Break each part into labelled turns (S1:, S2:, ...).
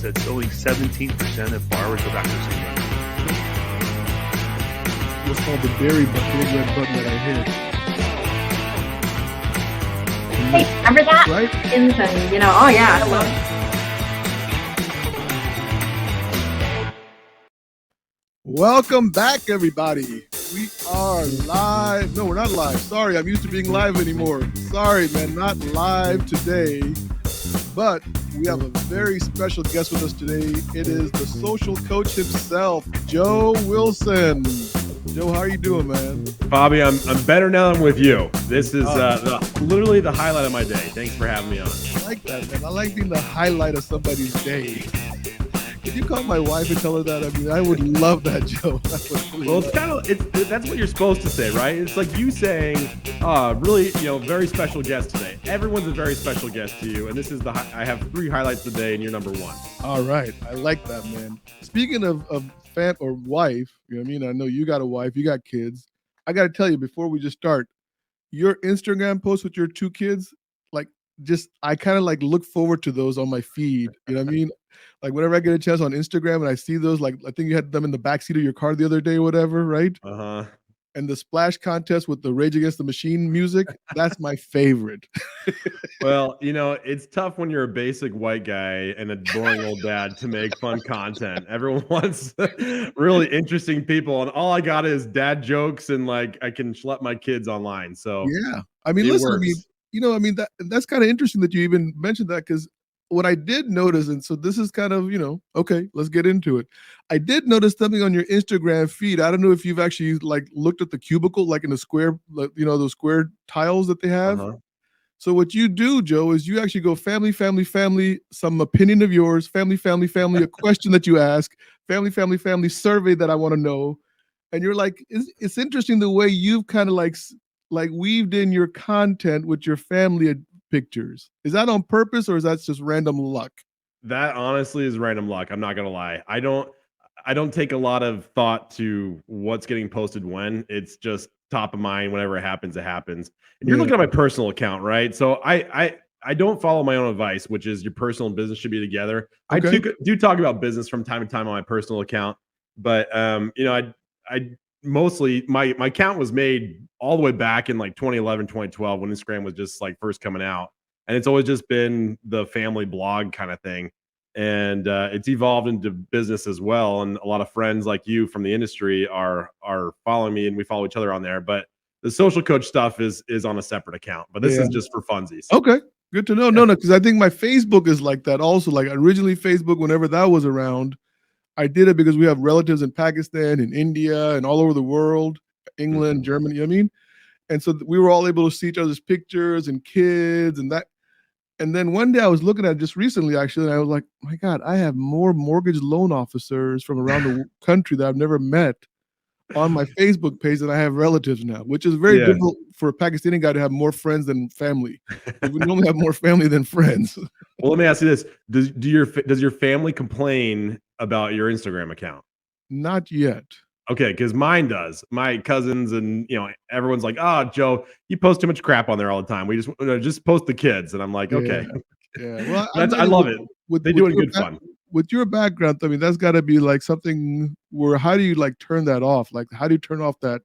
S1: that only 17% of borrowers go back to the same lender.
S2: What's called the dairy button, big red button that I hit.
S3: Hey, remember that?
S2: Right?
S3: And oh yeah, I love it.
S2: Welcome back, everybody. We are live. No, we're not live. Sorry, I'm used to being live anymore. Sorry, man, not live today. But we have a very special guest with us today. It is the social coach himself, Joe Wilson. Joe, how are you doing, man?
S4: Bobby, I'm better now than with you. This is literally the highlight of my day. Thanks for having me on.
S2: I like that, man. I like being the highlight of somebody's day. Could you call my wife and tell her that? I mean, I would love that, Joe.
S4: Well, it's kind of that's what you're supposed to say, right? It's like you saying, really, very special guest today. Everyone's a very special guest to you, and this is I have 3 highlights today, and you're number 1.
S2: All right, I like that, man. Speaking of fam or wife, you know what I mean? I know you got a wife, you got kids. I got to tell you before we just start, your Instagram post with your 2 kids, I kind of look forward to those on my feed. You know what I mean? Like whenever I get a chance on Instagram and I see those, like I think you had them in the backseat of your car the other day or whatever, right?
S4: Uh-huh.
S2: And the splash contest with the Rage Against the Machine music, that's my favorite.
S4: Well, it's tough when you're a basic white guy and a boring old dad to make fun content. Everyone wants really interesting people, and all I got is dad jokes and I can schlep my kids online. So
S2: yeah, I mean, listen, I mean, that's kind of interesting that you even mentioned that, because what I did notice, and so this is kind of, okay, let's get into it. I did notice something on your Instagram feed. I don't know if you've actually looked at the cubicle, in the square, those square tiles that they have.
S4: Uh-huh.
S2: So what you do, Joe, is you actually go family, family, family, some opinion of yours, family, family, family, a question that you ask, family, family, family, survey that I want to know. And you're like, it's interesting the way you've kind of weaved in your content with your family pictures. Is that on purpose, or is that just random luck?
S4: That honestly is random luck. I'm not gonna lie. I don't take a lot of thought to what's getting posted when. It's just top of mind. Whenever it happens, it happens. And you're looking at my personal account, right? So I don't follow my own advice, which is your personal and business should be together.
S2: Okay.
S4: I do talk about business from time to time on my personal account, but I mostly my account was made all the way back in 2011, 2012 when Instagram was just first coming out. And it's always just been the family blog kind of thing. And it's evolved into business as well. And a lot of friends like you from the industry are following me, and we follow each other on there. But the social coach stuff is on a separate account. But this is just for funsies.
S2: Okay. Good to know. No, because I think my Facebook is like that also. Originally Facebook, whenever that was around, I did it because we have relatives in Pakistan and India and all over the world, England, Germany, I mean. And so we were all able to see each other's pictures and kids and that. And then one day I was looking at it just recently, actually, and I was like, my God, I have more mortgage loan officers from around the country that I've never met on my Facebook page than I have relatives now, which is very difficult for a Pakistani guy to have more friends than family. We normally have more family than friends.
S4: Well, let me ask you this. Does your family complain about your Instagram account?
S2: Not yet.
S4: Okay, because mine does. My cousins and everyone's like, "Oh, Joe, you post too much crap on there all the time. We just post the kids." And I'm like, "Okay,
S2: yeah." Well,
S4: I love it. They do it good fun.
S2: With your background, I mean, that's got to be something where how do you turn that off? How do you turn off that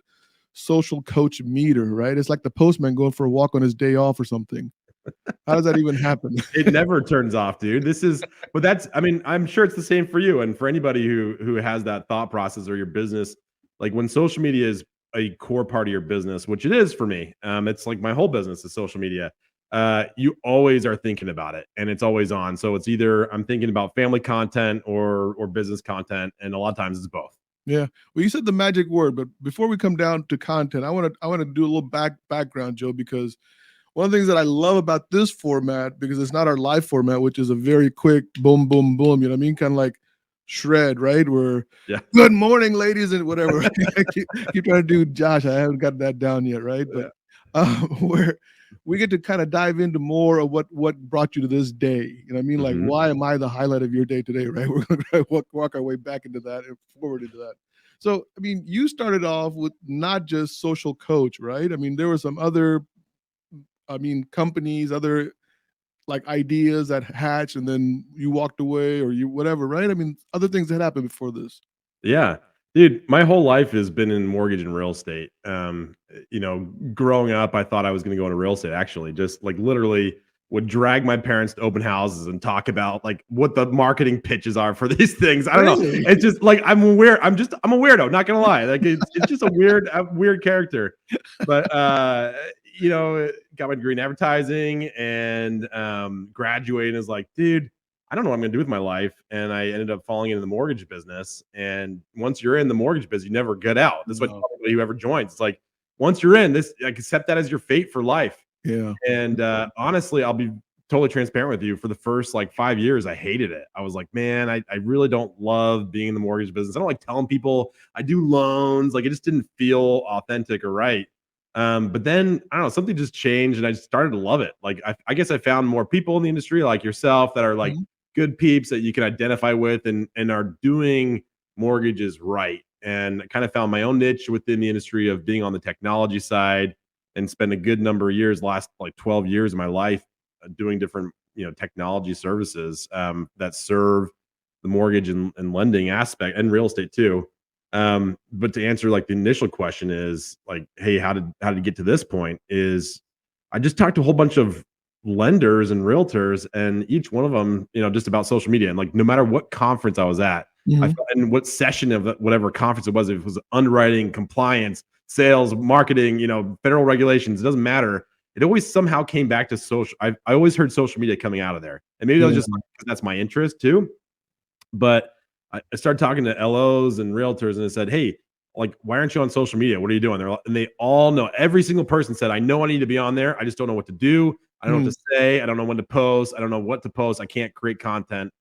S2: social coach meter? Right? It's like the postman going for a walk on his day off or something. How does that even happen?
S4: It never turns off, dude. I'm sure it's the same for you and for anybody who has that thought process or your business. Like when social media is a core part of your business, which it is for me. It's like my whole business is social media. You always are thinking about it and it's always on. So it's either I'm thinking about family content or business content. And a lot of times it's both.
S2: Yeah. Well, you said the magic word, but before we come down to content, I want to do a little background, Joe, because one of the things that I love about this format, because it's not our live format, which is a very quick boom, boom, boom, you know what I mean? Kind of like shred, right? Where good morning, ladies, and whatever. I keep trying to do Josh. I haven't got that down yet, right? But where we get to kind of dive into more of what brought you to this day. You know what I mean? Like, why am I the highlight of your day today, right? We're going to walk our way back into that and forward into that. So, I mean, you started off with not just social coach, right? I mean, there were some other companies, other like ideas that hatch and then you walked away or you whatever, right? I mean, other things that happened before this.
S4: Yeah. Dude, my whole life has been in mortgage and real estate. Growing up, I thought I was going to go into real estate actually, just like literally would drag my parents to open houses and talk about like what the marketing pitches are for these things. I don't know.
S2: Really?
S4: It's just like I'm aware. I'm a weirdo, not gonna lie. Like it's just a weird character. But got my degree in advertising and graduating is like, dude, I don't know what I'm going to do with my life. And I ended up falling into the mortgage business. And once you're in the mortgage business, you never get out. That's what
S2: No.
S4: anybody who ever joins. It's like, once you're in this, like, accept that as your fate for life.
S2: Yeah.
S4: And honestly, I'll be totally transparent with you. For the first like 5 years, I hated it. I was like, man, I really don't love being in the mortgage business. I don't like telling people I do loans. Like it just didn't feel authentic or right. But then I don't know, something just changed and I just started to love it. Like I guess I found more people in the industry like yourself that are like
S2: Mhm.
S4: good peeps that you can identify with and are doing mortgages right. And I kind of found my own niche within the industry of being on the technology side and spend a good number of years, last like 12 years of my life, doing different technology services that serve the mortgage and lending aspect and real estate too. But to answer like the initial question is like, hey, how did it get to this point? Is I just talked to a whole bunch of lenders and realtors, and each one of them, just about social media. And like, no matter what conference I was at,
S2: Mhm.
S4: and what session of whatever conference it was, if it was underwriting, compliance, sales, marketing, federal regulations, it doesn't matter. It always somehow came back to social. I always heard social media coming out of there, and maybe that was
S2: Yeah.
S4: just because that's my interest too. But I started talking to LOs and realtors, and it said, "Hey, like, why aren't you on social media? What are you doing?" And they all know. Every single person said, "I know I need to be on there. I just don't know what to do. I don't know what to say. I don't know when to post. I don't know what to post. I can't create content."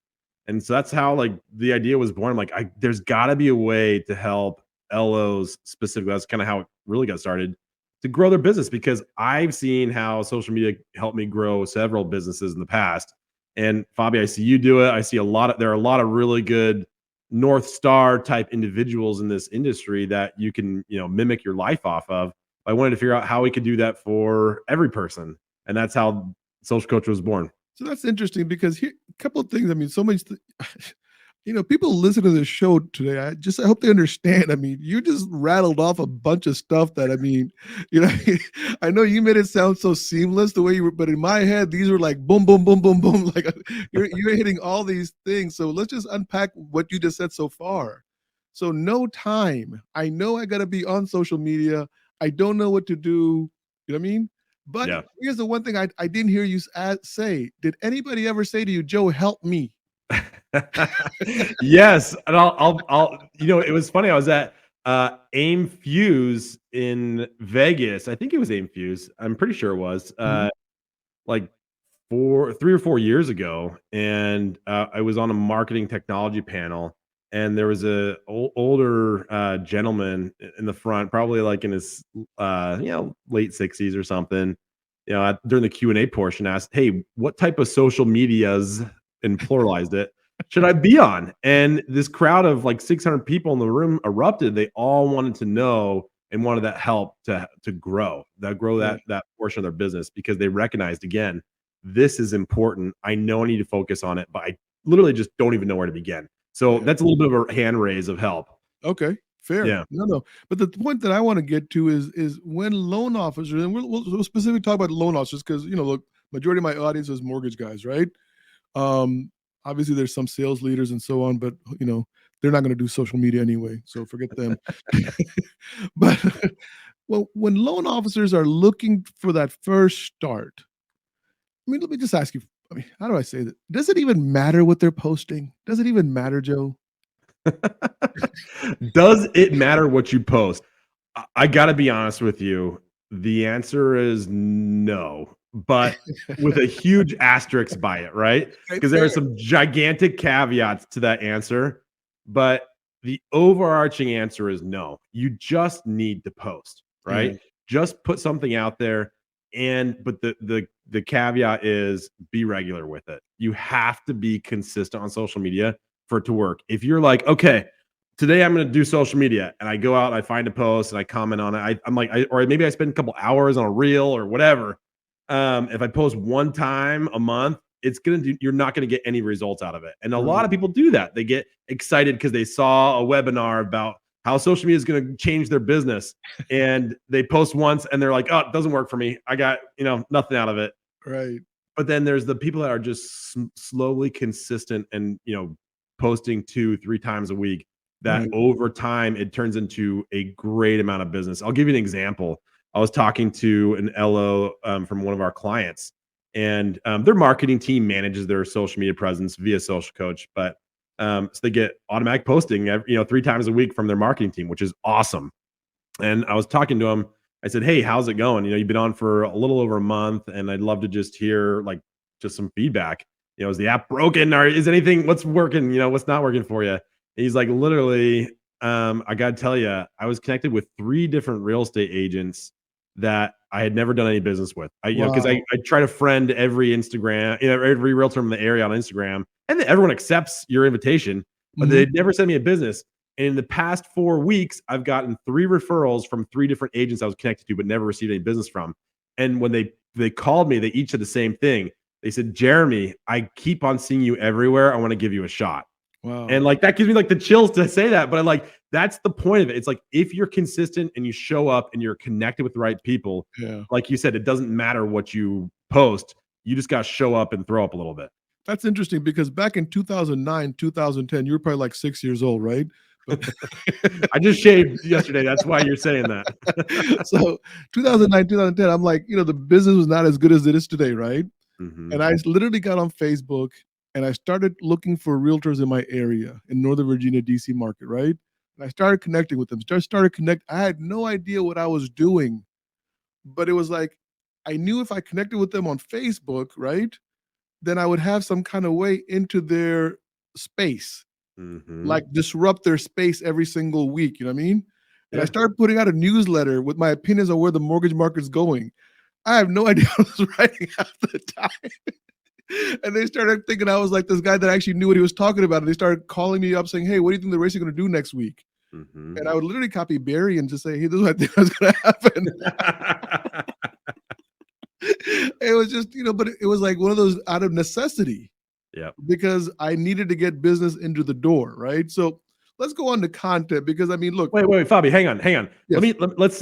S4: And so that's how like the idea was born. I'm like, there's got to be a way to help LOs specifically. That's kind of how it really got started to grow their business because I've seen how social media helped me grow several businesses in the past. And Fabi, I see you do it. I see there are a lot of really good North Star type individuals in this industry that you can, mimic your life off of. I wanted to figure out how we could do that for every person. And that's how Social Coach was born.
S2: So that's interesting because here a couple of things. I mean, so much. People listen to this show today. I hope they understand. I mean, you just rattled off a bunch of stuff that I mean, I know you made it sound so seamless the way you were, but in my head, these were like boom, boom, boom, boom, boom. Like you're hitting all these things. So let's just unpack what you just said so far. So no time. I know I gotta be on social media. I don't know what to do. You know what I mean? But
S4: Yeah.
S2: here's the one thing I didn't hear you say. Did anybody ever say to you, Joe, help me?
S4: Yes, and I'll it was funny. I was at AIM Fuse in Vegas. I think it was AIM Fuse. I'm pretty sure it was
S2: Mhm.
S4: like 3 or 4 years ago, and I was on a marketing technology panel, and there was a older gentleman in the front, probably like in his late 60s or something. During the Q&A portion, asked, "Hey, what type of social medias," and pluralized it, "should I be on?" And this crowd of like 600 people in the room erupted. They all wanted to know and wanted that help to grow
S2: Yeah.
S4: that portion of their business because they recognized again, this is important. I know I need to focus on it, but I literally just don't even know where to begin. So
S2: Yeah.
S4: that's a little bit of a hand raise of help.
S2: Okay, fair.
S4: Yeah.
S2: No. But the point that I want to get to is when loan officers, and we'll specifically talk about loan officers because look, majority of my audience is mortgage guys, right? Um, Obviously there's some sales leaders and so on, but they're not going to do social media anyway, so forget them. But well, when loan officers are looking for that first start, I mean, let me just ask you. I mean, how do I say that? Does it even matter what they're posting? Does it even matter, Joe?
S4: Does it matter what you post? I got to be honest with you. The answer is no, but with a huge asterisk by it, right?
S2: Okay,
S4: Because there are
S2: fair.
S4: some gigantic caveats to that answer. But the overarching answer is no. You just need to post,
S2: Yeah.
S4: right? Just put something out there. But the caveat is be regular with it. You have to be consistent on social media for it to work. If you're like, okay, today I'm going to do social media, and I go out and I find a post and I comment on it. Or maybe I spend a couple hours on a reel or whatever. If I post one time a month, you're not gonna get any results out of it. And a lot
S2: Right.
S4: of people do that. They get excited because they saw a webinar about how social media is gonna change their business, and they post once and they're like, oh, it doesn't work for me. I got nothing out of it.
S2: Right.
S4: But then there's the people that are just slowly consistent and posting 2-3 times a week, that
S2: Right.
S4: over time it turns into a great amount of business. I'll give you an example. I was talking to an LO from one of our clients, and their marketing team manages their social media presence via Social Coach, but so they get automatic posting 3 times a week from their marketing team, which is awesome. And I was talking to him. I said, "Hey, how's it going? You've been on for a little over a month, and I'd love to just hear just some feedback. Is the app broken, or is anything? What's working? What's not working for you?" And he's like, "Literally, I got to tell you, I was connected with 3 different real estate agents that I had never done any business with. Because
S2: Wow.
S4: I try to friend every Instagram, every realtor in the area on Instagram, and then everyone accepts your invitation, but
S2: Mhm.
S4: they never send me a business." And in the past 4 weeks, I've gotten 3 referrals from 3 different agents I was connected to, but never received any business from. And when they called me, they each said the same thing. They said, "Jeremy, I keep on seeing you everywhere. I want to give you a shot."
S2: Wow.
S4: And that gives me the chills to say that. But that's the point of it. It's like, if you're consistent and you show up and you're connected with the right people,
S2: Yeah.
S4: like you said, it doesn't matter what you post. You just got to show up and throw up a little bit.
S2: That's interesting because back in 2009, 2010, you were probably like 6 years old, right? But
S4: I just shaved yesterday. That's why you're saying that.
S2: so 2009, 2010, I'm like, the business was not as good as it is today, right?
S4: Mhm.
S2: And I literally got on Facebook and I started looking for realtors in my area in Northern Virginia, DC market, right? And I started connecting with them. I had no idea what I was doing, but it was like I knew if I connected with them on Facebook, right, then I would have some kind of way into their space,
S4: Mhm.
S2: like disrupt their space every single week. You know what I mean? And I
S4: Yeah.
S2: started putting out a newsletter with my opinions on where the mortgage market's going. I have no idea what I was writing at the time. And they started thinking I was like this guy that actually knew what he was talking about. And they started calling me up saying, "Hey, what do you think the race is going to do next week?"
S4: Mhm.
S2: And I would literally copy Barry and just say, "Hey, this is what I think is going to happen." It was just, but it was like one of those out of necessity
S4: Yep.
S2: because I needed to get business into the door, right? So let's go on to content because I mean, look,
S4: Wait, Fabi, hang on.
S2: yes,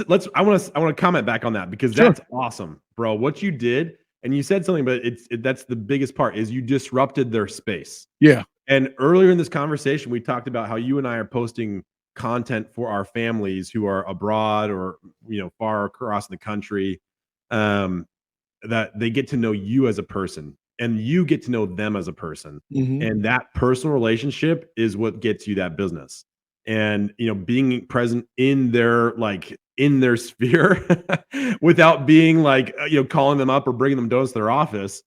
S4: Let's I want to comment back on that, because
S2: sure,
S4: that's awesome, bro. What you did, and you said something, but that's the biggest part, is you disrupted their space.
S2: yeah,
S4: And earlier in this conversation, we talked about how you and I are posting content for our families who are abroad or far across the country, um, that they get to know you as a person, and you get to know them as a person.
S2: mhm,
S4: And that personal relationship is what gets you that business. And being present in their sphere without being calling them up or bringing them donuts to their office,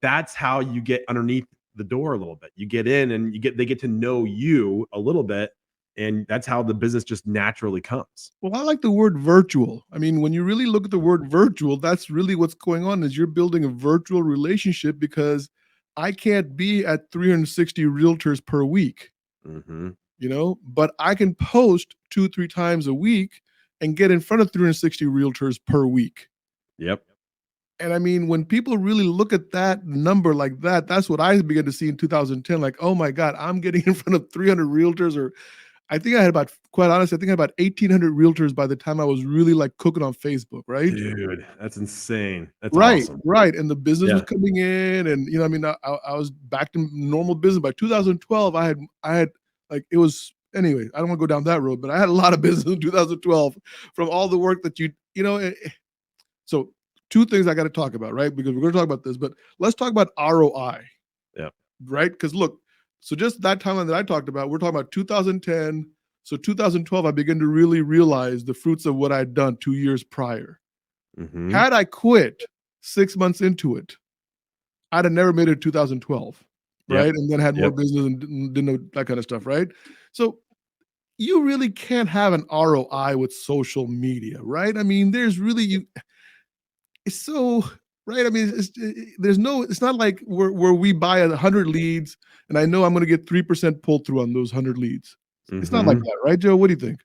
S4: that's how you get underneath the door a little bit. You get in and they get to know you a little bit, and that's how the business just naturally comes.
S2: well, I like the word virtual. I mean, when you really look at the word virtual, that's really what's going on is you're building a virtual relationship because I can't be at 360 realtors per week,
S4: Hmm.
S2: but I can post 2, 3 times a week and get in front of 360 realtors per week.
S4: Yep.
S2: And I mean, when people really look at that number like that, that's what I began to see in 2010. Like, oh my God, I'm getting in front of 300 realtors, or I think I had about, quite honestly, I think I had about 1,800 realtors by the time I was really like cooking on Facebook, right?
S4: Dude, that's insane. That's
S2: Right,
S4: awesome.
S2: right. And the business was
S4: Yeah.
S2: coming in, and I mean, I was back to normal business by 2012. I had like it was anyway. I don't want to go down that road, but I had a lot of business in 2012 from all the work that so 2 things I got to talk about, right? Because we're going to talk about this, but let's talk about ROI,
S4: Yeah.
S2: right? Because look, so just that timeline that I talked about, we're talking about 2010. So 2012, I began to really realize the fruits of what I'd done 2 years prior.
S4: Hmm.
S2: Had I quit 6 months into it, I'd have never made it to 2012, right?
S4: Yep.
S2: And then had more
S4: Yep.
S2: business and didn't know that kind of stuff, right? So you really can't have an ROI with social media, right? I mean, there's really it's so right. I mean, there's no. It's not like where we buy 100 leads, and I know I'm going to get 3% pull through on those 100 leads. It's not like
S4: Hmm.
S2: that, right, Joe? What do you think?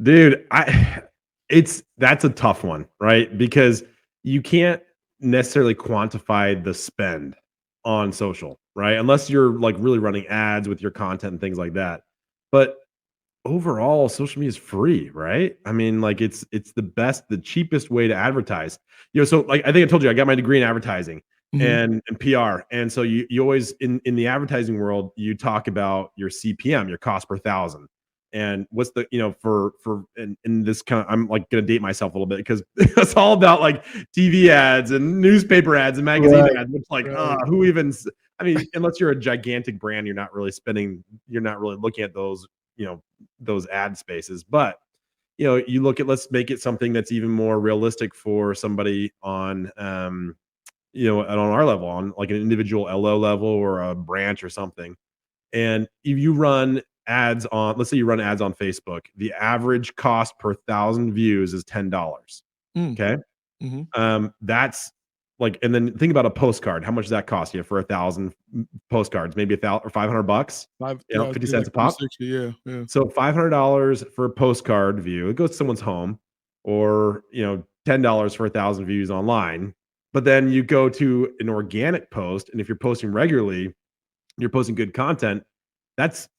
S4: Dude, that's a tough one, right? Because you can't necessarily quantify the spend on social, right? Unless you're like really running ads with your content and things like that. But overall, social media is free, right? I mean, like it's the cheapest way to advertise. So like I think I told you I got my degree in advertising
S2: Mhm.
S4: and PR. And so you always in the advertising world, you talk about your CPM, your cost per thousand. And what's the, for in this kind of, I'm like gonna date myself a little bit because it's all about like TV ads and newspaper ads and magazine
S2: Right,
S4: ads, which like
S2: right.
S4: who even I mean, unless you're a gigantic brand, you're not really looking at those ad spaces. But you look at, let's make it something that's even more realistic for somebody on our level, on like an individual LO level or a branch or something. And if you run ads on, let's say you run ads on Facebook, the average cost per thousand views is $10.
S2: Mm,
S4: Okay.
S2: mhm.
S4: That's like, and then think about a postcard. How much does that cost you for 1,000 postcards? Maybe 1,000 or $500, 50
S2: It'd be
S4: cents
S2: like
S4: a pop.
S2: 360, yeah, yeah.
S4: So $500 for a postcard view, it goes to someone's home, or $10 for 1,000 views online. But then you go to an organic post, and if you're posting regularly, you're posting good content, that's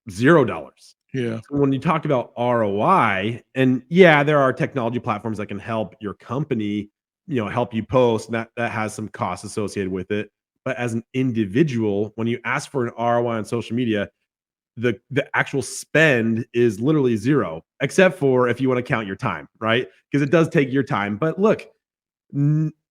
S4: $0.
S2: Yeah.
S4: So when you talk about ROI, and yeah, there are technology platforms that can help your company, help you post, and that has some costs associated with it. But as an individual, when you ask for an ROI on social media, the actual spend is literally zero, except for if you want to count your time, right? Because it does take your time. But look,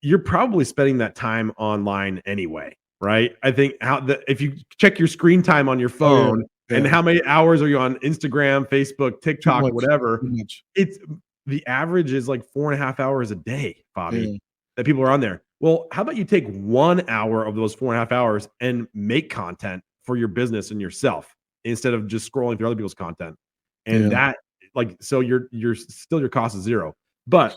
S4: you're probably spending that time online anyway, right? I think if you check your screen time on your
S2: Oh, yeah,
S4: phone and
S2: yeah.
S4: how many hours are you on Instagram, Facebook,
S2: Too
S4: TikTok,
S2: much,
S4: whatever,
S2: too much.
S4: it's the average is like 4.5 hours a day, Bobby,
S2: Yeah.
S4: that people are on there. Well, how about you take 1 hour of those 4.5 hours and make content for your business and yourself instead of just scrolling through other people's content? And
S2: Yeah.
S4: that, like, so you're still, your cost is zero. But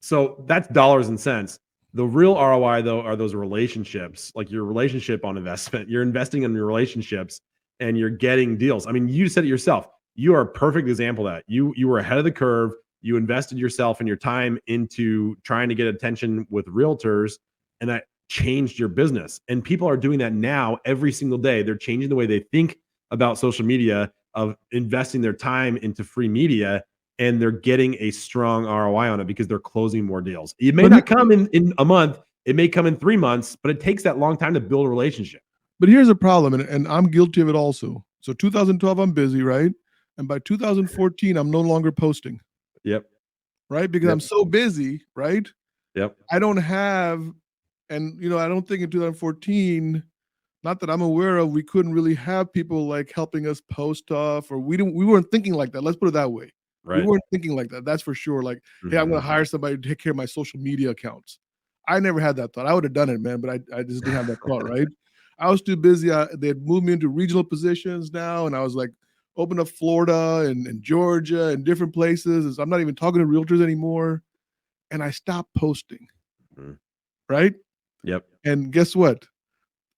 S4: so that's dollars and cents. The real ROI though are those relationships, like your relationship on investment. You're investing in your relationships and you're getting deals. I mean, you said it yourself. You are a perfect example of that. You were ahead of the curve. You invested yourself and your time into trying to get attention with realtors, and that changed your business. And people are doing that now every single day. They're changing the way they think about social media, of investing their time into free media, and they're getting a strong ROI on it because they're closing more deals. It may
S2: But
S4: not come in a month, it may come in 3 months, but it takes that long time to build a relationship.
S2: here's a problem, and I'm guilty of it also. So 2012, I'm busy, right? And by 2014, I'm no longer posting,
S4: Yep.
S2: right? Because I'm
S4: Yep.
S2: so busy, right?
S4: Yep.
S2: I don't have, and I don't think in 2014, not that I'm aware of, we couldn't really have people like helping us post stuff, or we weren't thinking like that. Let's put it that way. We
S4: Right.
S2: weren't thinking like that. That's for sure. Like, hey, I'm gonna hire somebody to take care of my social media accounts. I never had that thought. I would have done it, man, but I just didn't have that thought, right? I was too busy. They had moved me into regional positions now, and I was like, open up Florida and Georgia and different places. So I'm not even talking to realtors anymore. And I stopped posting,
S4: Mhm.
S2: right?
S4: Yep.
S2: And guess what?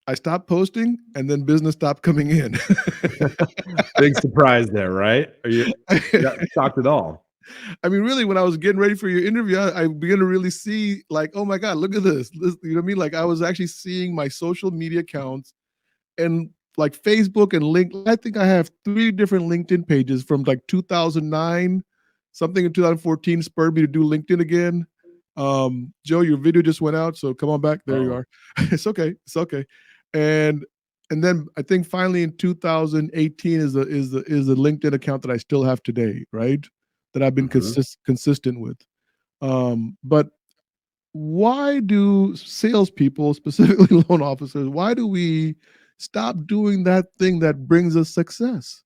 S2: I stopped posting, and then business stopped coming in.
S4: Big surprise there, right? Are you not shocked at all?
S2: I mean, really, when I was getting ready for your interview, I began to really see, like, oh my God, look at this. You know what I mean? Like, I was actually seeing my social media accounts and like Facebook and LinkedIn. I think I have 3 different LinkedIn pages from like 2009, something in 2014 spurred me to do LinkedIn again. Joe, your video just went out, so come on back. There you
S4: Uh-oh.
S2: are. It's okay. It's okay. And then I think finally in 2018 is the LinkedIn account that I still have today, right? That I've been
S4: Mhm.
S2: consistent with. But why do salespeople, specifically loan officers, why do we stop doing that thing that brings us success?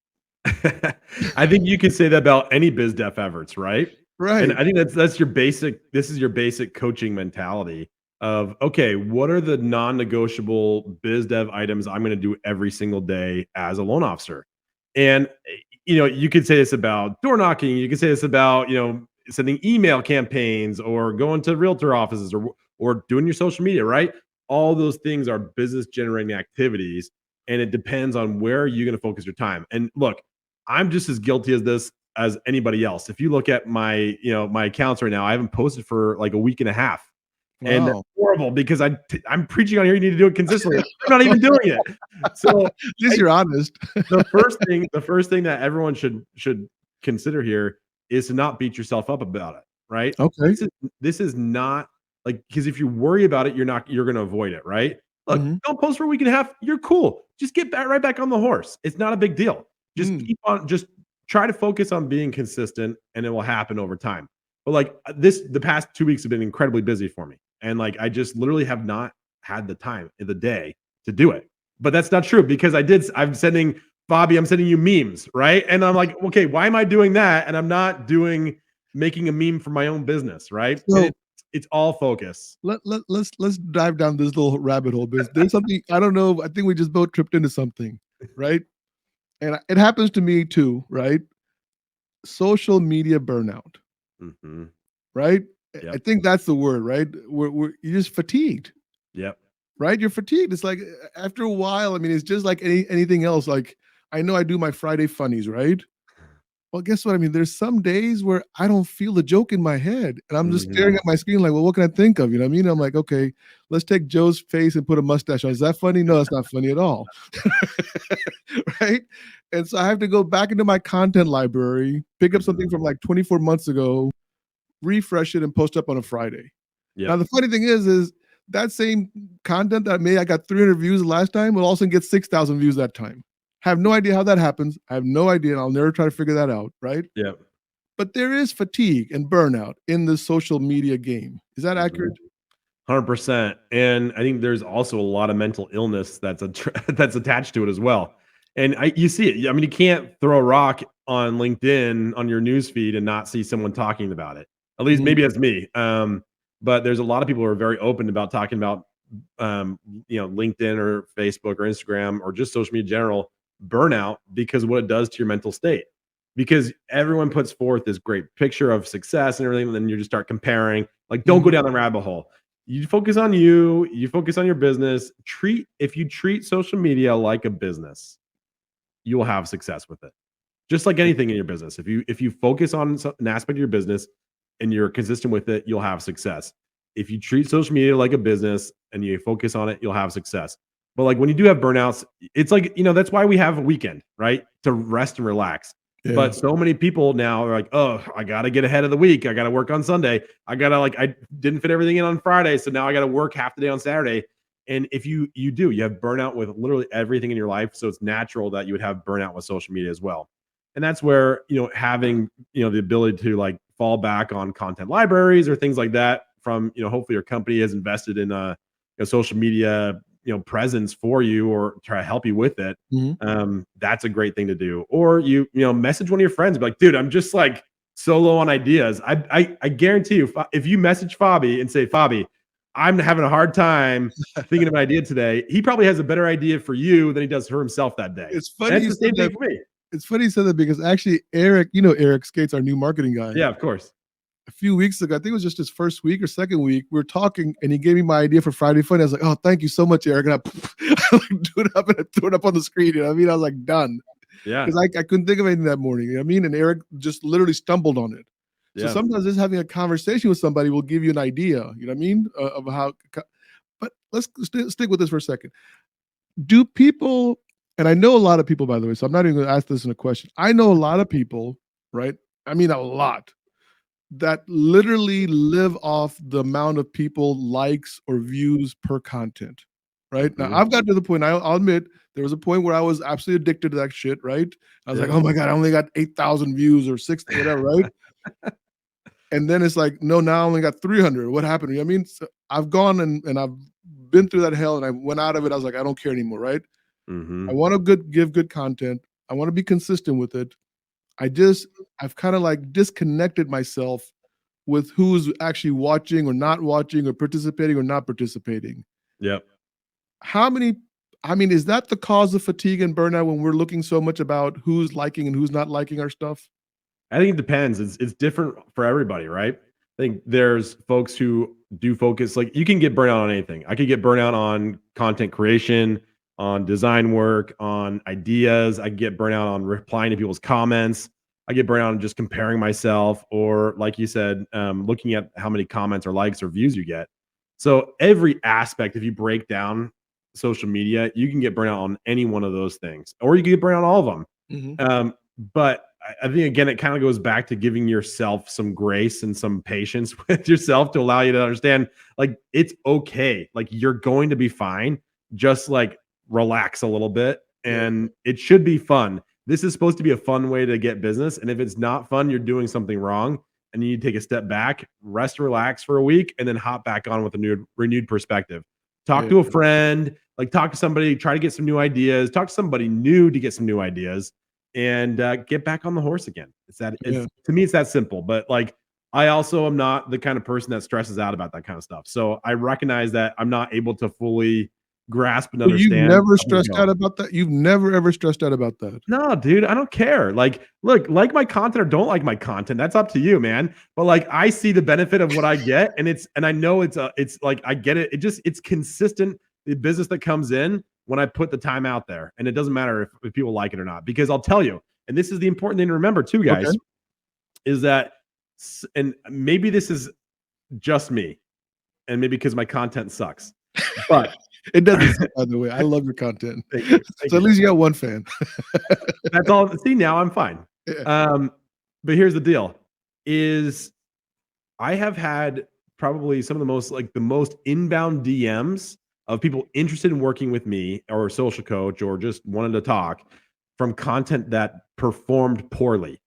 S4: I think you could say that about any biz dev efforts, right? And
S2: Right.
S4: I think that's your basic. This is your basic coaching mentality of, okay, what are the non-negotiable biz dev items I'm going to do every single day as a loan officer? And you could say this about door knocking. You could say this about sending email campaigns or going to realtor offices or doing your social media, right? All those things are business generating activities, and it depends on where you're going to focus your time. And look, I'm just as guilty as this as anybody else. If you look at my accounts right now, I haven't posted for like a week and a half And that's
S2: Wow.
S4: horrible because I'm preaching on here. You need to do it consistently. I'm not even doing it. So
S2: At least you're honest.
S4: the first thing that everyone should consider here is to not beat yourself up about it, right?
S2: Okay.
S4: This is not like, because if you worry about it, you're going to avoid it, right? Look,
S2: Mhm.
S4: don't post for a week and a half. You're cool. Just get right back on the horse. It's not a big deal. Just try to focus on being consistent, and it will happen over time. But like the past 2 weeks have been incredibly busy for me, and like I just literally have not had the time in the day to do it. But that's not true because I'm sending Bobby, I'm sending you memes, right? And I'm like, okay, why am I doing that? And I'm not making a meme for my own business, right? And
S2: So
S4: it's all focus.
S2: let's dive down this little rabbit hole. Because there's something I don't know. I think we just both tripped into something, right? And it happens to me too, right? Social media burnout,
S4: Hmm.
S2: right? I
S4: Yep.
S2: think that's the word, right? You're just fatigued,
S4: Yep.
S2: right? You're fatigued. It's like after a while. I mean, it's just like anything else. Like I know I do my Friday funnies, right? Well, guess what? I mean, there's some days where I don't feel the joke in my head, and I'm just staring
S4: Mhm.
S2: at my screen like, well, what can I think of? You know what I mean? I'm like, okay, let's take Joe's face and put a mustache on. Is that funny? No, that's not funny at all. Right? And so I have to go back into my content library, pick up something from like 24 months ago, refresh it, and post up on a Friday. Now,
S4: Yep.
S2: the funny thing is that same content that I got 300 views the last time will also get 6,000 views that time. Have no idea how that happens. I have no idea, and I'll never try to figure that out, right?
S4: Yep.
S2: But there is fatigue and burnout in the social media game. Is that accurate?
S4: 100%. And I think there's also a lot of mental illness that's attached to it as well. And you see it. I mean, you can't throw a rock on LinkedIn on your news feed and not see someone talking about it. At least
S2: Mhm.
S4: maybe that's me. But there's a lot of people who are very open about talking about, LinkedIn or Facebook or Instagram or just social media in general burnout because of what it does to your mental state. Because everyone puts forth this great picture of success and everything, and then you just start comparing. Like, don't go
S2: Mhm.
S4: down the rabbit hole. You focus on you focus on your business. If you treat social media like a business, you will have success with it. Just like anything in your business. If you focus on an aspect of your business and you're consistent with it, you'll have success. If you treat social media like a business and you focus on it, you'll have success. But like when you do have burnouts, it's like, that's why we have a weekend, right? To rest and relax.
S2: Yeah.
S4: But so many people now are like, oh, I gotta get ahead of the week. I gotta work on Sunday. I didn't fit everything in on Friday, so now I gotta work half the day on Saturday. And if you have burnout with literally everything in your life, so it's natural that you would have burnout with social media as well. And that's where, having, the ability to like fall back on content libraries or things like that from, hopefully your company has invested in a social media, presence for you or try to help you with it.
S2: Mhm.
S4: That's a great thing to do. Or message one of your friends, be like, dude, I'm just like so low on ideas. I guarantee you, if you message Fabi and say, Fabi, I'm having a hard time thinking of an idea today, he probably has a better idea for you than he does for himself that day.
S2: It's
S4: And
S2: funny
S4: it's
S2: you
S4: the
S2: said
S4: same thing
S2: that.
S4: for me.
S2: It's funny you said that because actually Eric, Eric Skates, our new marketing guy,
S4: Yeah, of course.
S2: a few weeks ago, I think it was just his first week or second week, we were talking and he gave me my idea for Friday Fun. I was like, oh, thank you so much, Eric. And I drew it up and I threw it up on the screen. You know what I mean? I was like, done.
S4: Yeah.
S2: Because I couldn't think of anything that morning. You know what I mean? And Eric just literally stumbled on it. So
S4: Yeah.
S2: sometimes just having a conversation with somebody will give you an idea, you know what I mean? Of how, but let's stick with this for a second. Do people, and I know a lot of people, by the way, so I'm not even going to ask this in a question. I know a lot of people, right? I mean, a lot that literally live off the amount of people likes or views per content, right? Now,
S4: Mhm.
S2: I've got to the point, I'll admit, there was a point where I was absolutely addicted to that shit, right? I was
S4: Yeah.
S2: like, oh my God, I only got 8,000 views or 60, whatever, right? And then it's like, no, now I only got 300. What happened? You know what I mean? So I've gone and I've been through that hell and I went out of it. I was like, I don't care anymore, right? I
S4: Mhm.
S2: want to give good content. I want to be consistent with it. I've kind of like disconnected myself with who's actually watching or not watching or participating or not participating.
S4: Yep.
S2: How many, I mean, is that the cause of fatigue and burnout when we're looking so much about who's liking and who's not liking our stuff?
S4: I think it depends. It's different for everybody, right? I think there's folks who do focus, like you can get burnout on anything. I could get burnout on content creation, on design work, on ideas. I get burnout on replying to people's comments. I get burnout on just comparing myself, or like you said, looking at how many comments or likes or views you get. So every aspect, if you break down social media, you can get burnout on any one of those things, or you can get burnout on all of them.
S2: Mhm.
S4: But I think again, it kind of goes back to giving yourself some grace and some patience with yourself to allow you to understand, like, it's okay. Like, you're going to be fine. Just like relax a little bit,
S2: Yeah.
S4: and it should be fun. This is supposed to be a fun way to get business. And if it's not fun, you're doing something wrong. And you need to take a step back, rest, relax for a week, and then hop back on with a new renewed perspective. Talk
S2: Yeah.
S4: to a friend, like talk to somebody, try to get some new ideas, talk to somebody new to get some new ideas, and get back on the horse again.
S2: Yeah.
S4: To me, it's that simple. But like, I also am not the kind of person that stresses out about that kind of stuff. So I recognize that I'm not able to fully grasp and
S2: So you've
S4: understand
S2: never
S4: how things
S2: stressed
S4: go.
S2: out about that? You've never ever stressed out about that?
S4: No, dude, I don't care. Like, look, like my content or don't like my content. That's up to you, man. But like, I see the benefit of what I get, and I know it's like I get it. It's consistent. The business that comes in when I put the time out there, and it doesn't matter if people like it or not. Because I'll tell you, and this is the important thing to remember too, guys,
S2: Okay.
S4: is that, and maybe this is just me, and maybe because my content sucks, but
S2: It doesn't suck, by the way. I love your content.
S4: thank you, thank
S2: So at
S4: you.
S2: least you got one fan.
S4: That's all. See, now I'm fine.
S2: Yeah.
S4: But here's the deal: is I have had probably some of the most inbound DMs of people interested in working with me or a social coach or just wanted to talk from content that performed poorly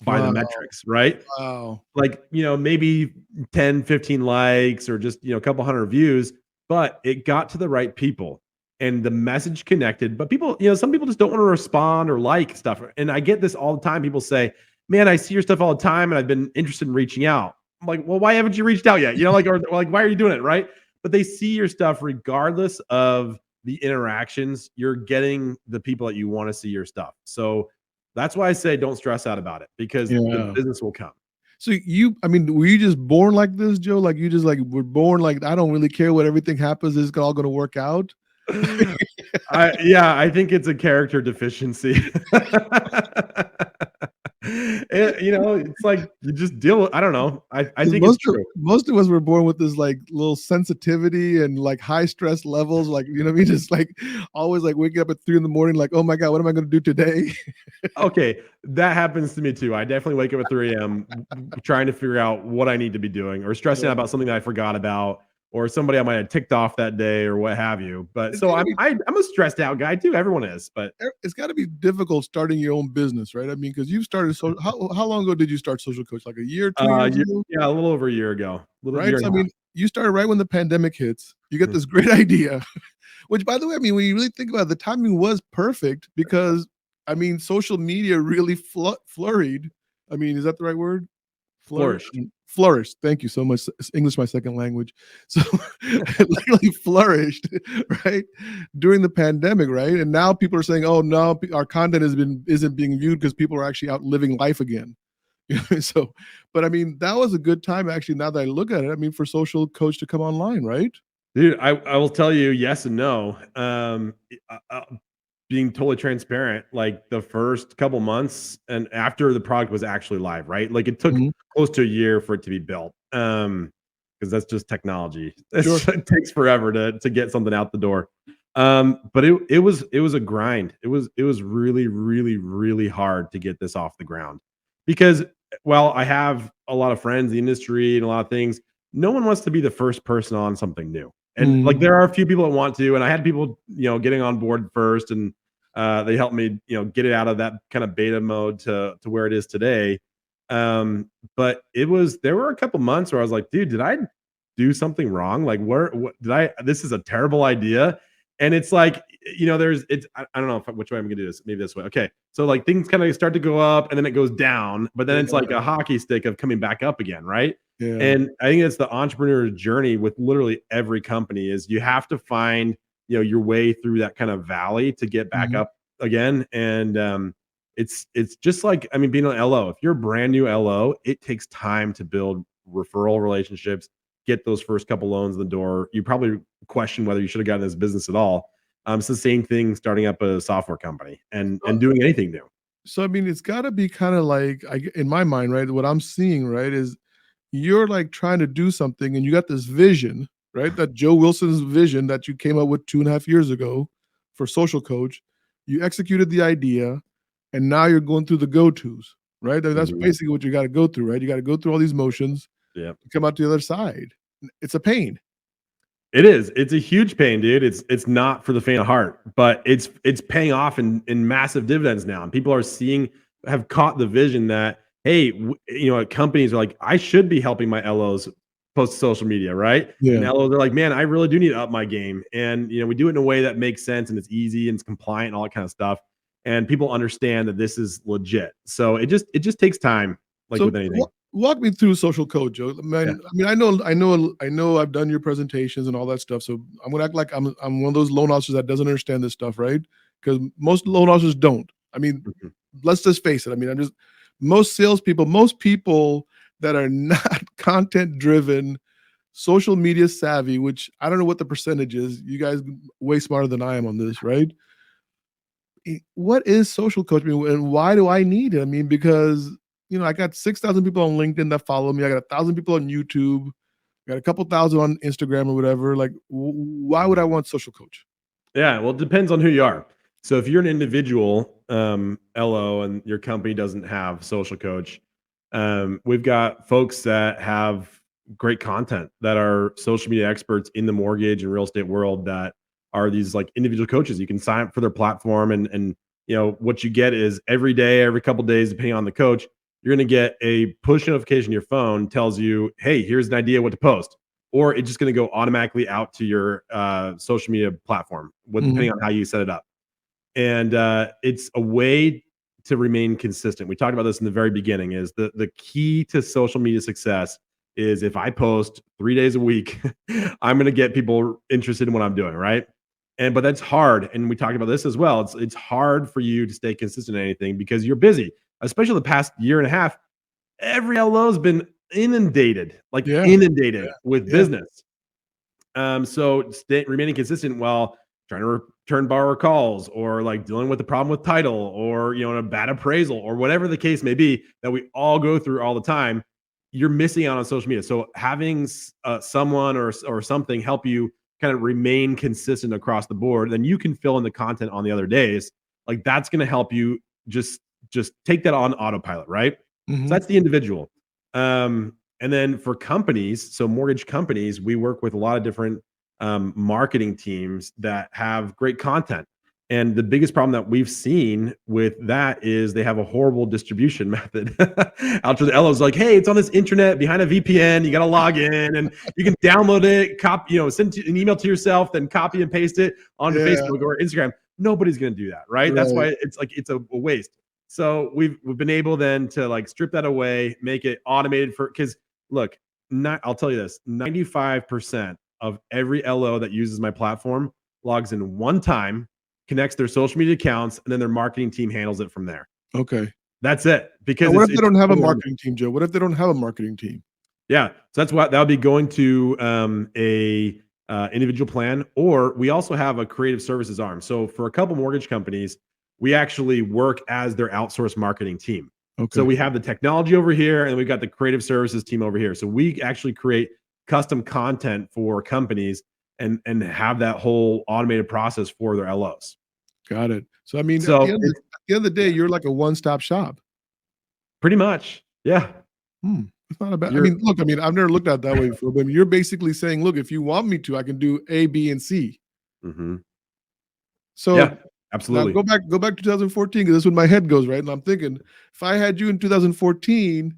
S4: by the
S2: Wow.
S4: metrics, right?
S2: Wow.
S4: Like, maybe 10, 15 likes or just, a couple hundred views, but it got to the right people and the message connected. But people, some people just don't want to respond or like stuff. And I get this all the time. People say, man, I see your stuff all the time and I've been interested in reaching out. I'm like, well, why haven't you reached out yet? Or like, why are you doing it? Right. But they see your stuff regardless of the interactions. You're getting the people that you want to see your stuff. So that's why I say don't stress out about it, because the
S2: Yeah.
S4: business will come.
S2: So were you just born like this, Joe? Like you just like were born like I don't really care what everything happens, it's all gonna work out?
S4: I think it's a character deficiency. It's like you just deal with, I don't know. I
S2: 'Cause
S4: think it's true.
S2: most of us were born with this like little sensitivity and like high stress levels, like you know what I mean? Just like always like waking up at 3 a.m, like, oh my God, what am I gonna do today?
S4: Okay, that happens to me too. I definitely wake up at 3 a.m. trying to figure out what I need to be doing, or stressing out about something that I forgot about, or somebody I might have ticked off that day, or what have you. But
S2: It's
S4: so
S2: gotta
S4: I'm a stressed out guy too. Everyone is, but
S2: it's got to be difficult starting your own business, right? I mean, because you've started how long ago did you start Social Coach? Like a year, 2 years ago?
S4: yeah, a little over a year ago, a little
S2: Right?
S4: year
S2: So I
S4: and a half.
S2: mean, you started right when the pandemic hits. You get
S4: Mhm.
S2: this great idea, which by the way, I mean, when you really think about it, the timing was perfect because I mean, social media really flurried. I mean, is that the right word?
S4: Flourished.
S2: Flourished. Thank you so much. English, my second language. So it literally flourished, right? During the pandemic, right? And now people are saying, oh no, our content isn't being viewed because people are actually out living life again. So, but I mean, that was a good time actually. Now that I look at it, I mean, for Social Coach to come online, right?
S4: Dude, I will tell you yes and no. Being totally transparent, like the first couple months and after the product was actually live, right? Like it took
S2: Mhm.
S4: close to a year for it to be built. Because that's just technology.
S2: Sure.
S4: It takes forever to get something out the door. But it was a grind. It was really, really, really hard to get this off the ground. Because while I have a lot of friends in the industry and a lot of things, no one wants to be the first person on something new. And like
S2: Mhm.
S4: there are a few people that want to, and I had people, getting on board first, and they helped me, get it out of that kind of beta mode to where it is today. But there were a couple months where I was like, dude, did I do something wrong? Like, what did I? This is a terrible idea. And it's like, I don't know which way I'm gonna do this. Maybe this way. Okay, so like things kind of start to go up and then it goes down, but then it's like a hockey stick of coming back up again, right?
S2: Yeah.
S4: And I think it's the entrepreneur's journey with literally every company is you have to find, your way through that kind of valley to get back
S2: Mhm.
S4: up again. And it's just like, I mean, being an LO, if you're a brand new LO, it takes time to build referral relationships, get those first couple loans in the door. You probably question whether you should have gotten this business at all. It's the same thing starting up a software company and doing anything new.
S2: So I mean, it's got to be kind of like in my mind, right? What I'm seeing, right, is you're like trying to do something and you got this vision, right? That Joe Wilson's vision that you came up with 2.5 years ago for Social Coach, you executed the idea, and now you're going through the go-tos, right? I mean, that's
S4: Mhm.
S2: basically what you got to go through, right? You got to go through all these motions
S4: Yeah.
S2: to come out the other side. It's a pain.
S4: It is. It's a huge pain, dude. It's not for the faint of heart, but it's paying off in massive dividends now. And people are have caught the vision that, hey, companies are like, I should be helping my LOs post to social media, right? And
S2: Yeah.
S4: LOs are like, man, I really do need to up my game. And we do it in a way that makes sense and it's easy and it's compliant and all that kind of stuff. And people understand that this is legit. So it just takes time, like
S2: So
S4: with anything.
S2: walk me through Social Coach, Joe.
S4: Yeah.
S2: Man, I mean, I know I've done your presentations and all that stuff. So I'm gonna act like I'm one of those loan officers that doesn't understand this stuff, right? Because most loan officers don't. I mean,
S4: Mhm.
S2: let's just face it. I mean, most salespeople, most people that are not content driven, social media savvy, which I don't know what the percentage is. You guys way smarter than I am on this, right? What is Social Coach mean, and why do I need it? I mean, because I got 6,000 people on LinkedIn that follow me. I got 1,000 people on YouTube. I got a couple thousand on Instagram or whatever. Like, why would I want Social Coach?
S4: Yeah, well, it depends on who you are. So if you're an individual LO and your company doesn't have social coach, we've got folks that have great content that are social media experts in the mortgage and real estate world that are these like individual coaches. You can sign up for their platform and what you get is every day, every couple days, depending on the coach, you're going to get a push notification on your phone tells you, hey, here's an idea what to post, or it's just going to go automatically out to your social media platform,
S2: Mhm.
S4: depending on how you set it up. And it's a way to remain consistent. We talked about this in the very beginning. Is the key to social media success is if I post 3 days a week, I'm going to get people interested in what I'm doing, right? But that's hard, and we talked about this as well. It's hard for you to stay consistent in anything because you're busy, especially the past year and a half. Every LO has been inundated, like
S2: Yeah,
S4: inundated with
S2: yeah.
S4: business. So remaining consistent while trying to return borrower calls or like dealing with the problem with title or a bad appraisal or whatever the case may be that we all go through all the time, you're missing out on social media. So having someone or something help you kind of remain consistent across the board, then you can fill in the content on the other days. Like that's going to help you just take that on autopilot, right? So
S2: Mhm.
S4: that's the individual. And then for companies, so mortgage companies, we work with a lot of different marketing teams that have great content. And the biggest problem that we've seen with that is they have a horrible distribution method. Out to the LOs, like, hey, it's on this internet behind a VPN. You got to log in, and you can download it, send an email to yourself, then copy and paste it onto
S2: Yeah,
S4: Facebook or Instagram. Nobody's going to do that, right? That's
S2: right.
S4: why it's a waste. So we've been able then to like strip that away, make it automated because look, I'll tell you this: 95% of every LO that uses my platform logs in one time, connects their social media accounts, and then their marketing team handles it from there.
S2: Okay.
S4: That's it.
S2: Now,
S4: Because
S2: what if they
S4: it's
S2: don't have a
S4: totally
S2: marketing team, Joe? What if they don't have a marketing team?
S4: yeah. So that's what that would be going to a individual plan, or we also have a creative services arm. So for a couple mortgage companies, we actually work as their outsourced marketing team. So
S2: Okay.
S4: we have the technology over here, and we've got the creative services team over here. So we actually create custom content for companies and have that whole automated process for their LOs.
S2: Got it. So, I mean,
S4: So it's
S2: at the end of the day,
S4: yeah,
S2: you're like a one-stop shop.
S4: pretty much. Yeah.
S2: It's not a bad. I
S4: You're
S2: mean, look, I mean, I've never looked at it that way before, but you're basically saying, look, if you want me to, I can do A, B, and C.
S4: mhm. Yeah,
S2: So now
S4: absolutely.
S2: go back to 2014, because that's when my head goes, right? And I'm thinking, if I had you in 2014,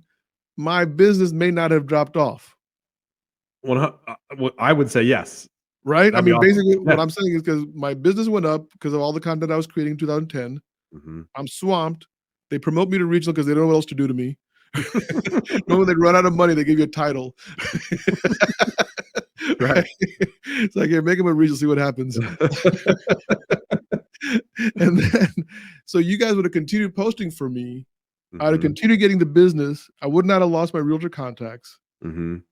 S2: my business may not have dropped off,
S4: I would say yes.
S2: right? I
S4: That'd be
S2: mean,
S4: awesome.
S2: basically,
S4: Yeah.
S2: what I'm saying is because my business went up because of all the content I was creating in 2010.
S4: Mhm.
S2: I'm swamped. They promote me to regional because they don't know what else to do to me. When they run out of money, they give you a title.
S4: Right.
S2: Right? It's like, here, make him a regional, see what happens. And then, so you guys would have continued posting for me. I'd have
S4: Mhm.
S2: continued getting the business. I would not have lost my realtor contacts.
S4: Mhm.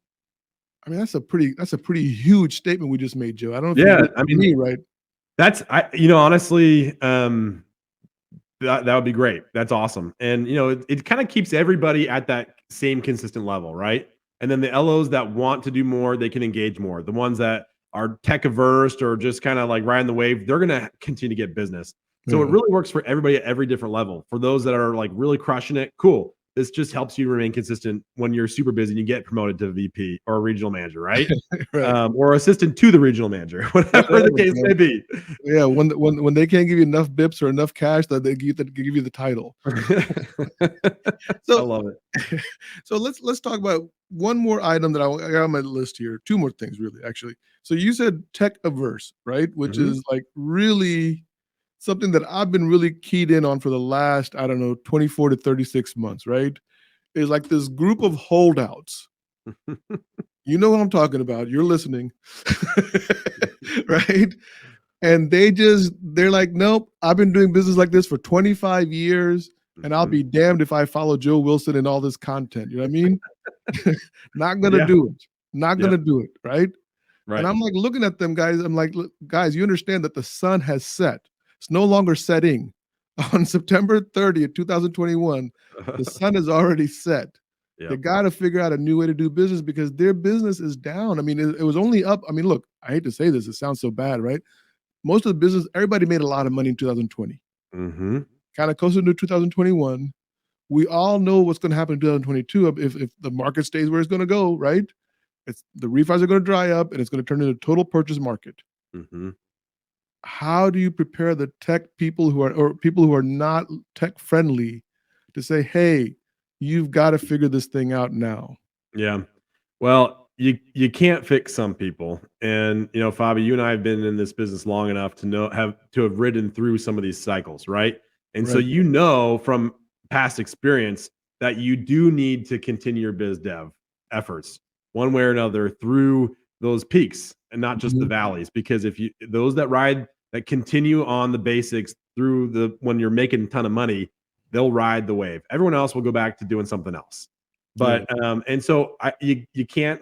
S2: I mean, that's a pretty huge statement we just made, Joe. I don't know if you
S4: Yeah,
S2: agree
S4: I
S2: with
S4: mean,
S2: me, right?
S4: honestly, that would be great. That's awesome. And it kind of keeps everybody at that same consistent level, right? And then the LOs that want to do more, they can engage more. The ones that are tech averse or just kind of like riding the wave, they're going to continue to get business. So it really works for everybody at every different level. For those that are like really crushing it, cool. This just helps you remain consistent when you're super busy and you get promoted to VP or regional manager, right?
S2: Right.
S4: Or assistant to the regional manager, whatever the case may be.
S2: Yeah, when they can't give you enough bips or enough cash, that they give you the title.
S4: I love it.
S2: So let's talk about one more item that I got on my list here. Two more things, really, actually. So you said tech averse, right? Which is like really something that I've been really keyed in on for the last, I don't know, 24 to 36 months, right? Is like this group of holdouts. You know what I'm talking about. You're listening. Right? And they're like, nope, I've been doing business like this for 25 years, and I'll be damned if I follow Joe Wilson and all this content. You know what I mean? Not gonna do it. Not gonna do it, right? And I'm like looking at them guys. I'm like, look, guys, you understand that the sun has set. It's no longer setting. On September 30th, 2021, the sun is already set. They got to figure out a new way to do business because their business is down. I mean, it was only up. I mean, look, I hate to say this. It sounds so bad, right? Most of the business, everybody made a lot of money in 2020. Kind of closer to 2021. We all know what's going to happen in 2022 if the market stays where it's going to go, right? The refis are going to dry up and it's going to turn into a total purchase market. How do you prepare the tech people or people who are not tech friendly to say, hey, you've got to figure this thing out now?
S4: Yeah. Well, you can't fix some people. And you know, Fabi, you and I have been in this business long enough to have ridden through some of these cycles, right? And so you know from past experience that you do need to continue your biz dev efforts one way or another through those peaks and not just the valleys. Because if those that continue on the basics through when you're making a ton of money, they'll ride the wave. Everyone else will go back to doing something else. But and so you can't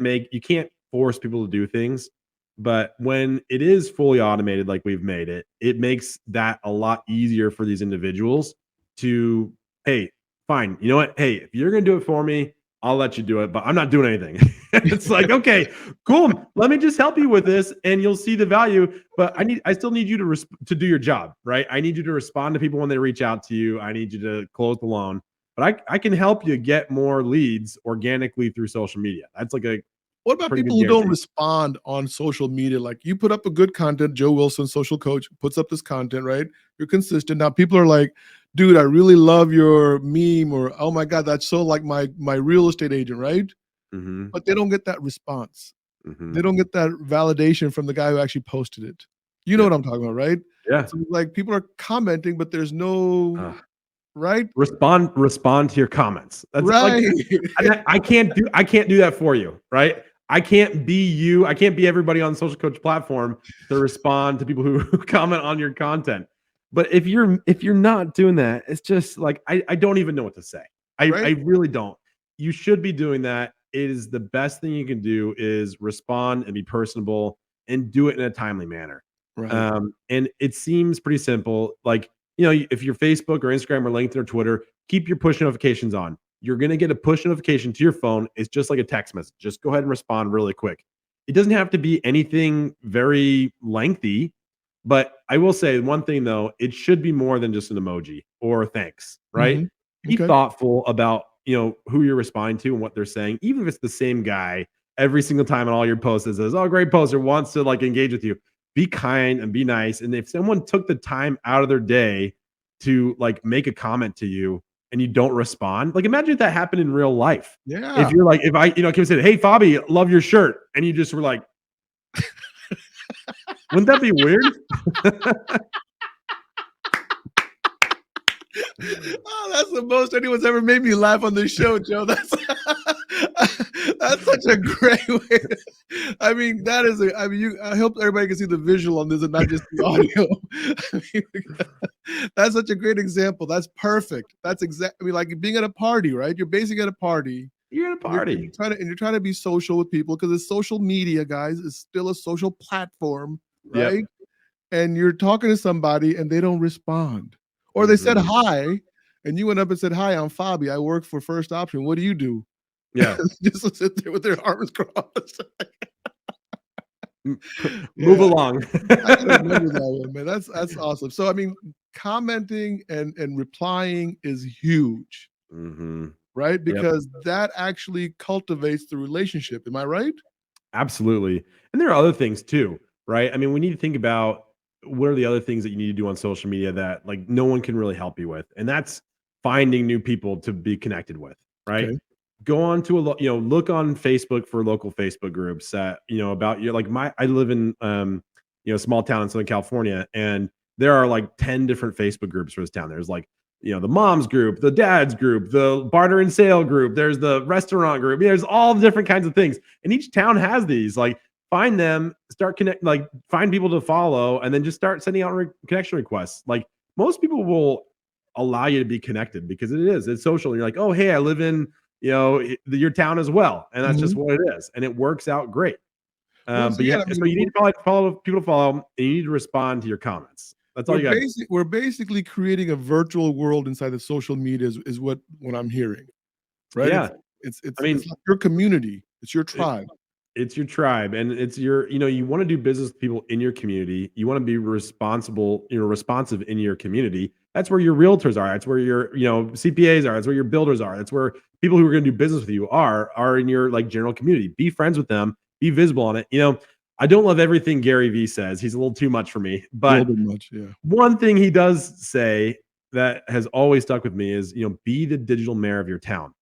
S4: force people to do things. But when it is fully automated, like we've made it, it makes that a lot easier for these individuals to, hey, fine, you know what? Hey, if you're gonna do it for me, I'll let you do it, but I'm not doing anything. It's like, okay, cool. Let me just help you with this, and you'll see the value. But I still need you to do your job, right? I need you to respond to people when they reach out to you. I need you to close the loan. But I can help you get more leads organically through social media. That's like a
S2: what about people who don't respond on social media? Like you put up a good content, Joe Wilson, social coach, puts up this content, right? You're consistent. Now people are like, dude, I really love your meme, or oh my God, that's so like my real estate agent, right? But they don't get that response. They don't get that validation from the guy who actually posted it. You know what I'm talking about, right?
S4: Yeah.
S2: So like people are commenting, but there's no right?
S4: Respond to your comments. That's
S2: right.
S4: Like, I can't do that for you, right? I can't be you. I can't be everybody on the social coach platform to respond to people who comment on your content. But if you're not doing that, it's just like I don't even know what to say. I really don't. You should be doing that. It is the best thing you can do is respond and be personable and do it in a timely manner.
S2: Right.
S4: And it seems pretty simple. Like, you know, if you're Facebook or Instagram or LinkedIn or Twitter, keep your push notifications on. You're going to get a push notification to your phone. It's just like a text message. Just go ahead and respond really quick. It doesn't have to be anything very lengthy. But I will say one thing, though, it should be more than just an emoji or thanks, right? Be thoughtful about, you know, who you're responding to and what they're saying, even if it's the same guy every single time on all your posts that says, oh, great poster, wants to like engage with you. Be kind and be nice. And if someone took the time out of their day to like make a comment to you and you don't respond, like imagine if that happened in real life.
S2: Yeah.
S4: If you're like, if I, you know, Kim said, hey, Fabi, love your shirt. And you just were like, wouldn't that be weird?
S2: Oh, that's the most anyone's ever made me laugh on this show, Joe. That's such a great way. I mean, I hope everybody can see the visual on this and not just the audio. That's such a great example. That's perfect. That's exactly, I mean, like being at a party, right? You're basically at a party.
S4: You're at a party.
S2: You're trying to be social with people because it's social media, guys. It's still a social platform, right? And you're talking to somebody and they don't respond. Or they said hi, and you went up and said, hi, I'm Fabi. I work for First Option. What do you do?
S4: Yeah.
S2: just to sit there with their arms crossed.
S4: Move
S2: Yeah,
S4: along.
S2: I can remember that one, man. That's awesome. So I mean, commenting and replying is huge,
S4: hmm
S2: right?
S4: Yep.
S2: Because that actually cultivates the relationship. Am I right?
S4: Absolutely. And there are other things too, right? I mean, we need to think about what are the other things that you need to do on social media that like no one can really help you with. And that's finding new people to be connected with, right?
S2: Okay.
S4: Go on to look on Facebook for local Facebook groups that, about you. Like I live in a small town in Southern California, and there are like 10 different Facebook groups for this town. There's like, the moms group, the dads group, the barter and sale group, there's the restaurant group. There's all the different kinds of things. And each town has these. Like find them, start connect, like find people to follow, and then just start sending out connection requests. Like most people will allow you to be connected because it's social. And you're like, oh, hey, I live in your town as well, and that's just
S2: Mhm.
S4: what it is, and it works out great.
S2: Well, so
S4: But
S2: yeah, I
S4: so
S2: mean,
S4: you need to follow people to follow, and you need to respond to your comments. That's all you got.
S2: we're basically creating a virtual world inside of social media is what I'm hearing, right?
S4: Yeah, I
S2: It's
S4: mean,
S2: like your community, it's your
S4: it,
S2: tribe.
S4: it's your tribe, and it's your you want to do business with people in your community. You want to be responsive in your community. That's where your realtors are. That's where your CPAs are. That's where your builders are. That's where people who are going to do business with you are in your like general community. Be friends with them. Be visible on it. I don't love everything Gary Vee says. He's a little too much for me.
S2: A little
S4: But
S2: bit much, yeah.
S4: one thing he does say that has always stuck with me is, be the digital mayor of your town,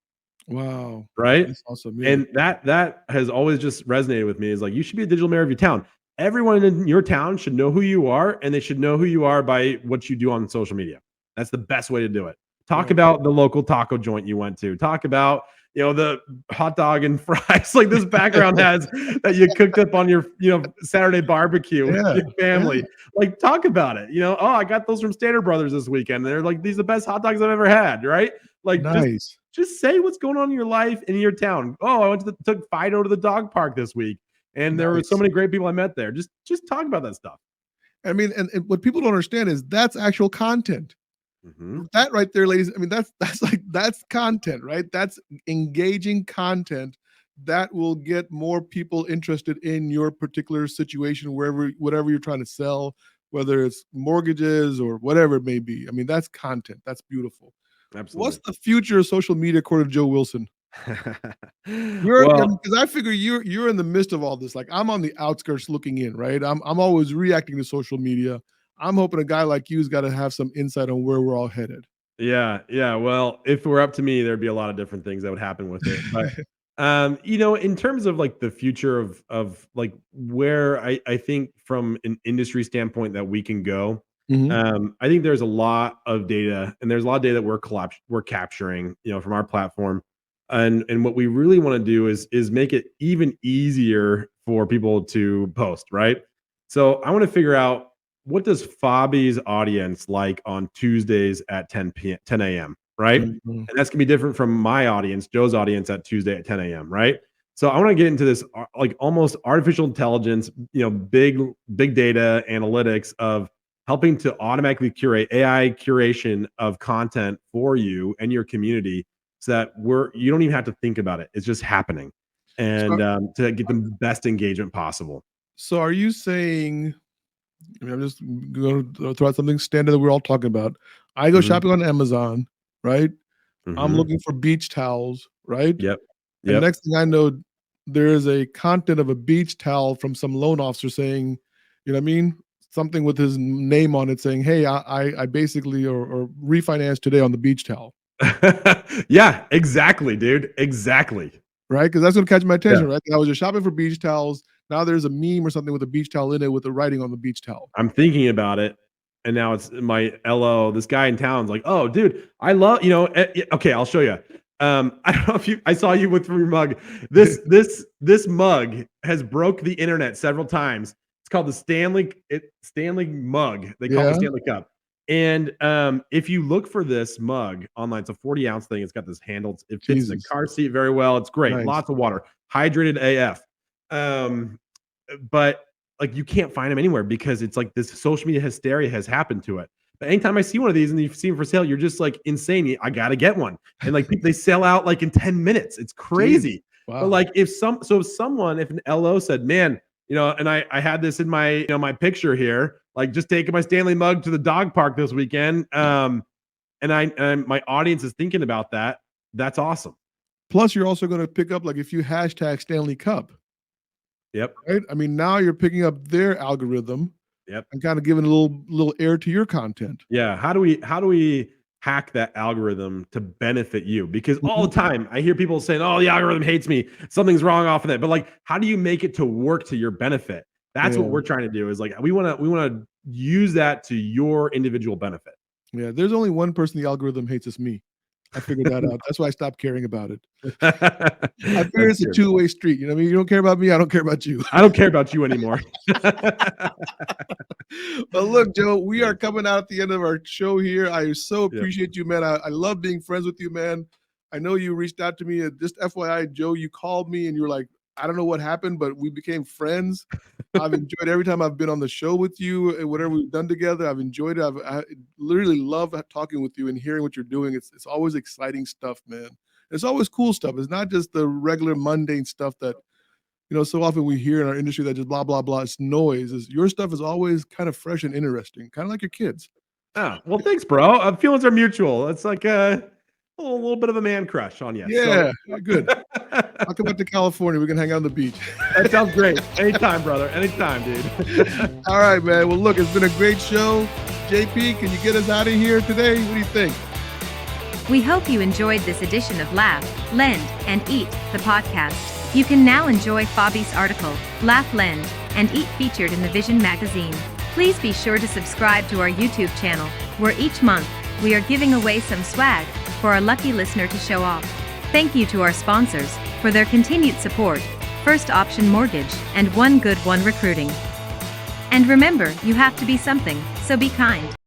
S2: Wow.
S4: right?
S2: That's awesome. Yeah.
S4: And that has always just resonated with me is like you should be a digital mayor of your town. Everyone in your town should know who you are, and they should know who you are by what you do on social media. That's the best way to do it. Talk
S2: Right.
S4: about the local taco joint you went to. Talk about the hot dog and fries like this background has that you cooked up on your Saturday barbecue with
S2: Yeah.
S4: your
S2: Yeah.
S4: family. Like talk about it. Oh, I got those from Standard Brothers this weekend. They're like these are the best hot dogs I've ever had. Right? Like
S2: Nice.
S4: just say what's going on in your life in your town. Oh, I took Fido to the dog park this week, and there were so
S2: Nice.
S4: many great people I met there. Just talk about that stuff.
S2: I mean, and what people don't understand is that's actual content.
S4: Mm-hmm.
S2: That right there, ladies. I mean, that's content, right? That's engaging content that will get more people interested in your particular situation, whatever you're trying to sell, whether it's mortgages or whatever it may be. I mean, that's content. That's beautiful. What's
S4: Absolutely.
S2: the future of social media according to Joe Wilson?
S4: Well,
S2: Because I figure you're in the midst of all this. Like I'm on the outskirts looking in, right? I'm always reacting to social media. I'm hoping a guy like you's got to have some insight on where we're all headed.
S4: yeah. Well, if it were up to me, there'd be a lot of different things that would happen with it. But in terms of like the future of like where I think from an industry standpoint that we can go,
S2: Mhm.
S4: I think there's a lot of data, and there's a lot of data that we're capturing, from our platform. And what we really want to do is make it even easier for people to post, right? So I want to figure out what does Fabi's audience like on Tuesdays at 10 a.m., right?
S2: Mhm.
S4: And that's gonna be different from my audience, Joe's audience at Tuesday at 10 a.m., right? So I want to get into this like almost artificial intelligence, big data analytics of helping to automatically curate AI curation of content for you and your community so that you don't even have to think about it. It's just happening.
S2: So,
S4: And to get the best engagement possible.
S2: so are you saying? I mean, I'm just going to throw out something standard that we're all talking about. I go
S4: Mhm,
S2: shopping on Amazon, right? I'm
S4: mhm.
S2: looking for beach towels, right?
S4: Yep.
S2: And
S4: Yep.
S2: next thing I know, there is a content of a beach towel from some loan officer saying, you know what I mean? Something with his name on it saying, hey, I basically or refinance today on the beach towel,
S4: Yeah, exactly, dude. Exactly.
S2: right? Because that's going to catch my
S4: Yeah.
S2: attention, right? 'Cause I was just shopping for beach towels. Now there's a meme or something with a beach towel in it with the writing on the beach towel.
S4: I'm thinking about it, and now it's my LO. This guy in town's like, "Oh, dude, I love okay, I'll show you. I don't know if I saw you with your mug. This mug has broke the internet several times. It's called the Stanley mug. They call it the
S2: Yeah,
S4: Stanley Cup. And if you look for this mug online, it's a 40-ounce thing. It's got this handle. It fits in the
S2: Jesus,
S4: car seat very well. It's great.
S2: nice.
S4: Lots of water. Hydrated AF. But like you can't find them anywhere because it's like this social media hysteria has happened to it. But anytime I see one of these and you see them for sale, you're just like insane. I gotta get one, and like they sell out like in 10 minutes. It's crazy.
S2: Wow.
S4: But like if an LO said, man, and I had this in my my picture here, like just taking my Stanley mug to the dog park this weekend, and my audience is thinking about that. That's awesome.
S2: Plus, you're also going to pick up, like, if you hashtag Stanley Cup.
S4: Yep.
S2: Right. I mean, now you're picking up their algorithm.
S4: Yep.
S2: And kind of giving a little air to your content.
S4: Yeah. How do we hack that algorithm to benefit you? Because all the time I hear people saying, "Oh, the algorithm hates me. Something's wrong off of it." But like, how do you make it to work to your benefit? That's what we're trying to do. Is like we want to use that to your individual benefit.
S2: Yeah. There's only one person the algorithm hates. It's me. I figured that out. That's why I stopped caring about it. I figure it's a two-way street. You know what I mean? You don't care about me, I don't care about you.
S4: I don't care about you anymore.
S2: But look, Joe, we are coming out at the end of our show here. I so appreciate you, man. I love being friends with you, man. I know you reached out to me. Just FYI, Joe, you called me and you were like, I don't know what happened, but we became friends. I've enjoyed every time I've been on the show with you and whatever we've done together. I've enjoyed it. I literally love talking with you and hearing what you're doing. It's always exciting stuff, man. It's always cool stuff. It's not just the regular mundane stuff that, so often we hear in our industry that just blah, blah, blah. It's noise. Your stuff is always kind of fresh and interesting, kind of like your kids.
S4: Oh, well, thanks, bro. Feelings are mutual. It's like a little bit of a man crush on you.
S2: Yeah, good. I'll come out to California. We can hang out on the beach.
S4: That sounds great. Anytime, brother. Anytime, dude.
S2: All right, man. Well, look, it's been a great show. JP, can you get us out of here today? What do you think?
S5: We hope you enjoyed this edition of Laugh, Lend, and Eat, the podcast. You can now enjoy Fabi's article, Laugh, Lend, and Eat, featured in the Vision magazine. Please be sure to subscribe to our YouTube channel, where each month we are giving away some swag for our lucky listener to show off. Thank you to our sponsors for their continued support, First Option Mortgage and One Good One Recruiting. And remember, you have to be something, so be kind.